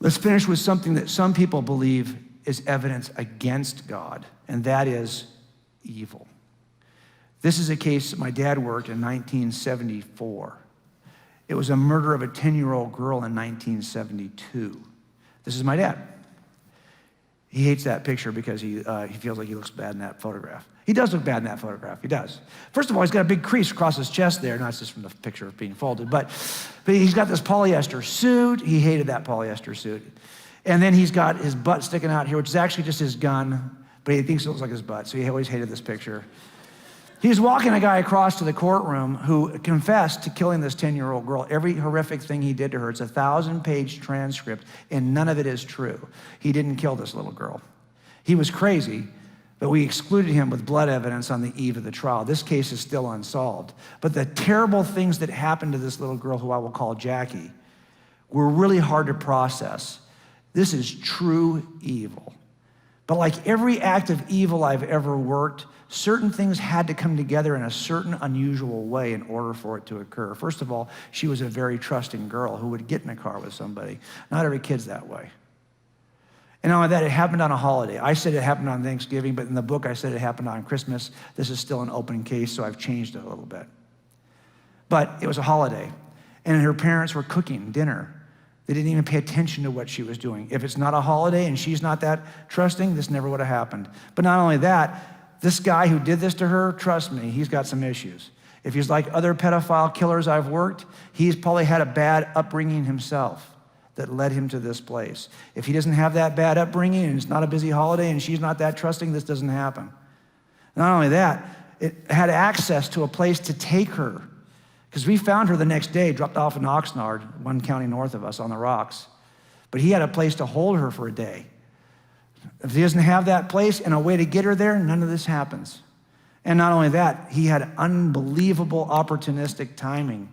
Let's finish with something that some people believe is evidence against God, and that is evil. This is a case that my dad worked in 1974. It was a murder of a 10-year-old girl in 1972. This is my dad. He hates that picture because he feels like he looks bad in that photograph. He does look bad in that photograph, he does. First of all, he's got a big crease across his chest there, not just from the picture of being folded, but he's got this polyester suit. He hated that polyester suit. And then he's got his butt sticking out here, which is actually just his gun, but he thinks it looks like his butt, so he always hated this picture. He's walking a guy across to the courtroom who confessed to killing this 10-year-old girl. Every horrific thing he did to her. It's a 1,000-page transcript, and none of it is true. He didn't kill this little girl. He was crazy, but we excluded him with blood evidence on the eve of the trial. This case is still unsolved. But the terrible things that happened to this little girl, who I will call Jackie, were really hard to process. This is true evil. But like every act of evil I've ever worked, certain things had to come together in a certain unusual way in order for it to occur. First of all, she was a very trusting girl who would get in a car with somebody. Not every kid's that way. And not only that, it happened on a holiday. I said it happened on Thanksgiving, but in the book I said it happened on Christmas. This is still an open case, so I've changed it a little bit. But it was a holiday, and her parents were cooking dinner. They didn't even pay attention to what she was doing. If it's not a holiday and she's not that trusting, this never would have happened. But not only that, this guy who did this to her, trust me, he's got some issues. If he's like other pedophile killers I've worked, he's probably had a bad upbringing himself that led him to this place. If he doesn't have that bad upbringing and it's not a busy holiday and she's not that trusting, this doesn't happen. Not only that, it had access to a place to take her, because we found her the next day, dropped off in Oxnard, one county north of us, on the rocks. But he had a place to hold her for a day. If he doesn't have that place and a way to get her there, none of this happens. And not only that, he had unbelievable opportunistic timing.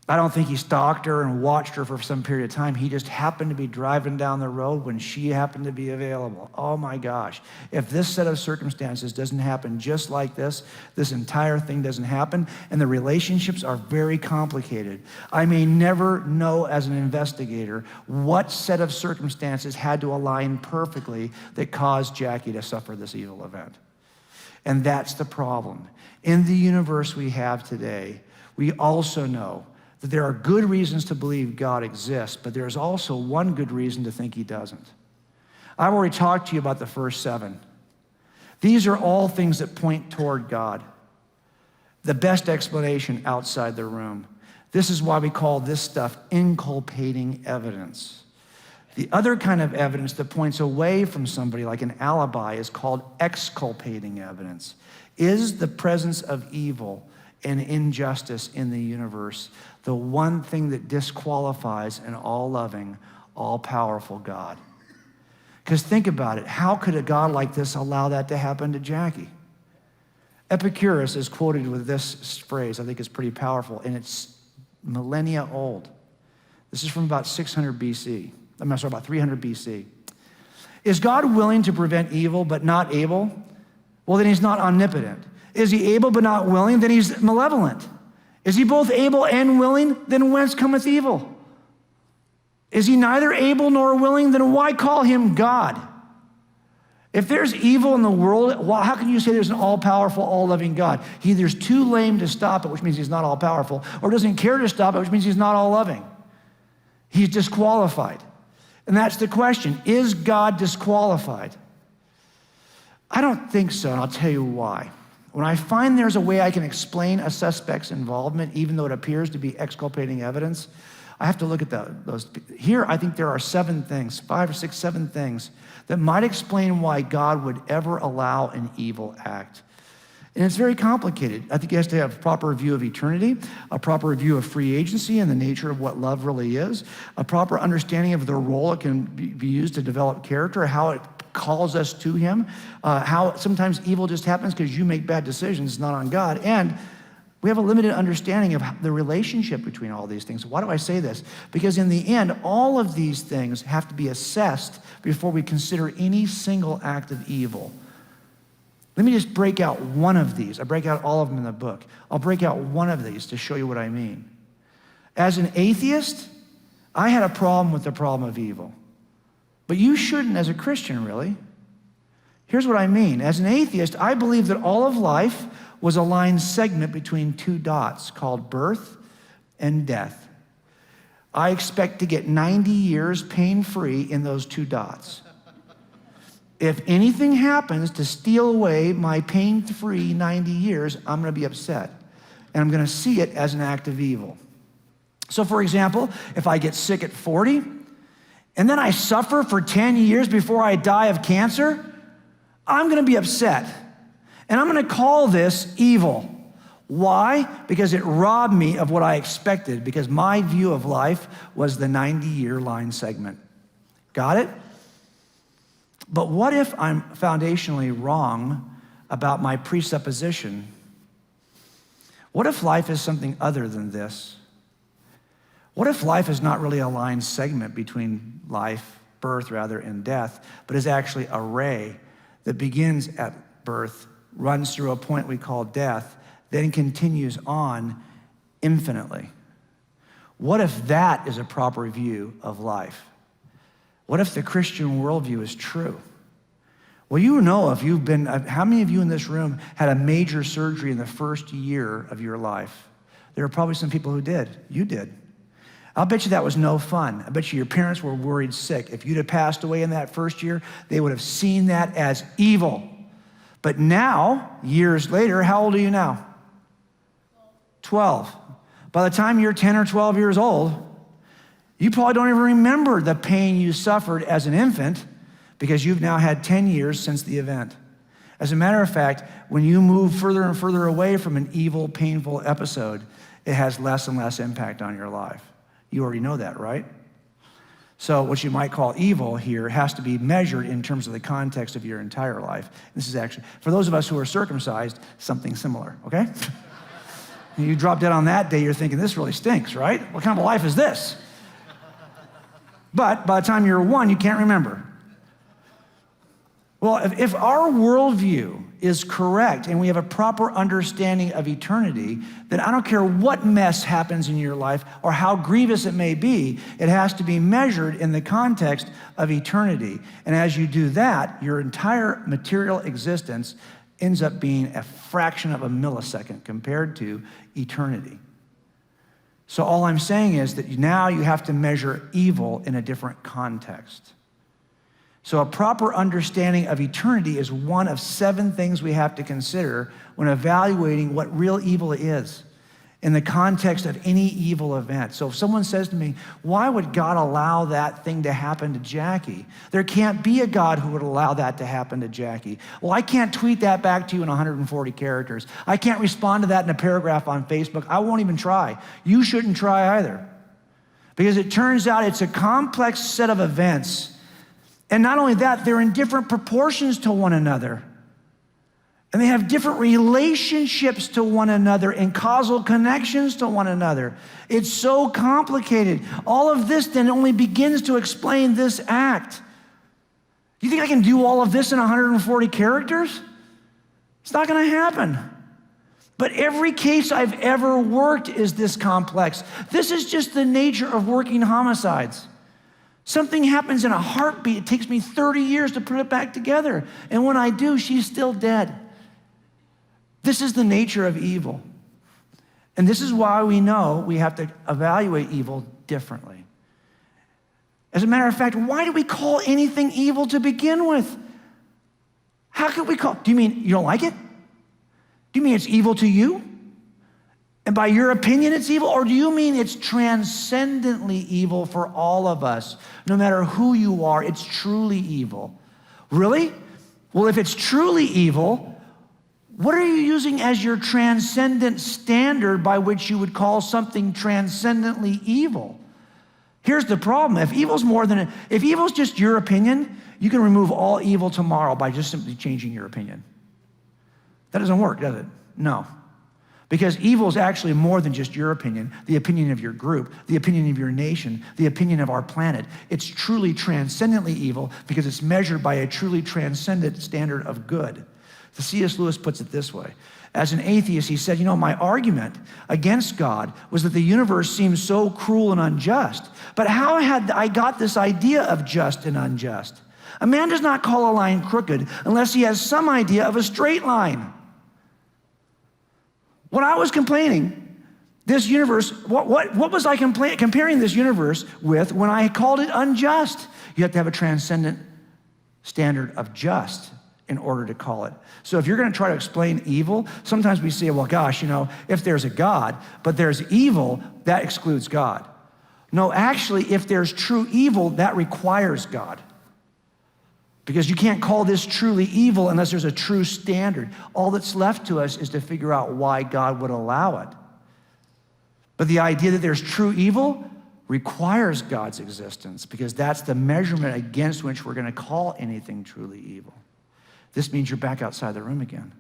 I don't think he stalked her and watched her for some period of time. He just happened to be driving down the road when she happened to be available. Oh my gosh. If this set of circumstances doesn't happen just like this entire thing doesn't happen, and the relationships are very complicated. I may never know as an investigator what set of circumstances had to align perfectly that caused Jackie to suffer this evil event. And that's the problem. In the universe we have today, we also know that there are good reasons to believe God exists, but there's also one good reason to think he doesn't. I've already talked to you about the first 7. These are all things that point toward God. The best explanation outside the room. This is why we call this stuff inculpating evidence. The other kind of evidence that points away from somebody, like an alibi, is called exculpating evidence. Is the presence of evil and injustice in the universe the one thing that disqualifies an all-loving, all-powerful God? Because think about it. How could a God like this allow that to happen to Jackie? Epicurus is quoted with this phrase. I think it's pretty powerful, and it's millennia old. This is from about 600 BC. I'm sorry, about 300 BC. Is God willing to prevent evil but not able? Well, then he's not omnipotent. Is he able but not willing? Then he's malevolent. Is he both able and willing? Then whence cometh evil? Is he neither able nor willing? Then why call him God? If there's evil in the world, well, how can you say there's an all-powerful, all-loving God? He either's too lame to stop it, which means he's not all-powerful, or doesn't care to stop it, which means he's not all-loving. He's disqualified. And that's the question. Is God disqualified? I don't think so, and I'll tell you why. When I find there's a way I can explain a suspect's involvement, even though it appears to be exculpating evidence, I have to look at those. Here, I think there are 7 things, 5 or 6, 7 things that might explain why God would ever allow an evil act. And it's very complicated. I think he has to have a proper view of eternity, a proper view of free agency and the nature of what love really is, a proper understanding of the role it can be used to develop character, how it calls us to him, how sometimes evil just happens because you make bad decisions, not on God. And we have a limited understanding of the relationship between all these things. Why do I say this? Because in the end, all of these things have to be assessed before we consider any single act of evil. Let me just break out one of these. I break out all of them in the book. I'll break out one of these to show you what I mean. As an atheist, I had a problem with the problem of evil. But you shouldn't as a Christian, really. Here's what I mean. As an atheist, I believe that all of life was a line segment between two dots called birth and death. I expect to get 90 years pain-free in those two dots. If anything happens to steal away my pain-free 90 years, I'm going to be upset. And I'm going to see it as an act of evil. So for example, if I get sick at 40, and then I suffer for 10 years before I die of cancer, I'm going to be upset. And I'm going to call this evil. Why? Because it robbed me of what I expected, because my view of life was the 90-year line segment. Got it? But what if I'm foundationally wrong about my presupposition? What if life is something other than this? What if life is not really a line segment between life, birth rather, and death, but is actually a ray that begins at birth, runs through a point we call death, then continues on infinitely? What if that is a proper view of life? What if the Christian worldview is true? Well, you know, if you've been, how many of you in this room had a major surgery in the first year of your life? There are probably some people who did. You did. I'll bet you that was no fun. I bet you your parents were worried sick. If you'd have passed away in that first year, they would have seen that as evil. But now, years later, how old are you now? 12. By the time you're 10 or 12 years old, you probably don't even remember the pain you suffered as an infant because you've now had 10 years since the event. As a matter of fact, when you move further and further away from an evil, painful episode, it has less and less impact on your life. You already know that, right? So what you might call evil here has to be measured in terms of the context of your entire life. This is actually, for those of us who are circumcised, something similar, okay? You drop dead on that day, you're thinking, this really stinks, right? What kind of life is this? But by the time you're 1, you can't remember. Well, if our worldview is correct and we have a proper understanding of eternity, then I don't care what mess happens in your life or how grievous it may be, it has to be measured in the context of eternity. And as you do that, your entire material existence ends up being a fraction of a millisecond compared to eternity. So all I'm saying is that now you have to measure evil in a different context. So a proper understanding of eternity is one of 7 things we have to consider when evaluating what real evil is in the context of any evil event. So if someone says to me, why would God allow that thing to happen to Jackie? There can't be a God who would allow that to happen to Jackie. Well, I can't tweet that back to you in 140 characters. I can't respond to that in a paragraph on Facebook. I won't even try. You shouldn't try either. Because it turns out it's a complex set of events. And not only that, they're in different proportions to one another. And they have different relationships to one another and causal connections to one another. It's so complicated. All of this then only begins to explain this act. You think I can do all of this in 140 characters? It's not going to happen. But every case I've ever worked is this complex. This is just the nature of working homicides. Something happens in a heartbeat. It takes me 30 years to put it back together. And when I do, she's still dead. This is the nature of evil. And this is why we know we have to evaluate evil differently. As a matter of fact, why do we call anything evil to begin with? How could we call? Do you mean you don't like it? Do you mean it's evil to you? And by your opinion, it's evil? Or do you mean it's transcendently evil for all of us? No matter who you are, it's truly evil. Really? Well, if it's truly evil, what are you using as your transcendent standard by which you would call something transcendently evil? Here's the problem. If evil's just your opinion, you can remove all evil tomorrow by just simply changing your opinion. That doesn't work, does it? No. Because evil is actually more than just your opinion, the opinion of your group, the opinion of your nation, the opinion of our planet. It's truly transcendently evil because it's measured by a truly transcendent standard of good. The C.S. Lewis puts it this way. As an atheist, he said, my argument against God was that the universe seems so cruel and unjust. But how had I got this idea of just and unjust? A man does not call a line crooked unless he has some idea of a straight line. When I was complaining, this universe, what was I comparing this universe with when I called it unjust? You have to have a transcendent standard of just in order to call it. So if you're going to try to explain evil, sometimes we say, well, gosh, if there's a God, but there's evil, that excludes God. No, actually, if there's true evil, that requires God. Because you can't call this truly evil unless there's a true standard. All that's left to us is to figure out why God would allow it. But the idea that there's true evil requires God's existence, because that's the measurement against which we're going to call anything truly evil. This means you're back outside the room again.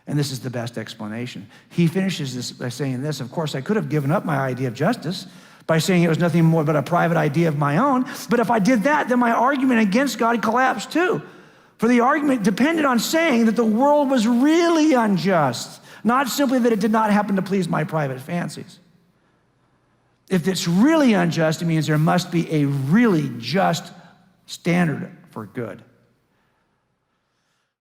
And this is the best explanation. He finishes this by saying this: of course, I could have given up my idea of justice by saying it was nothing more but a private idea of my own. But if I did that, then my argument against God collapsed too. For the argument depended on saying that the world was really unjust, not simply that it did not happen to please my private fancies. If it's really unjust, it means there must be a really just standard for good.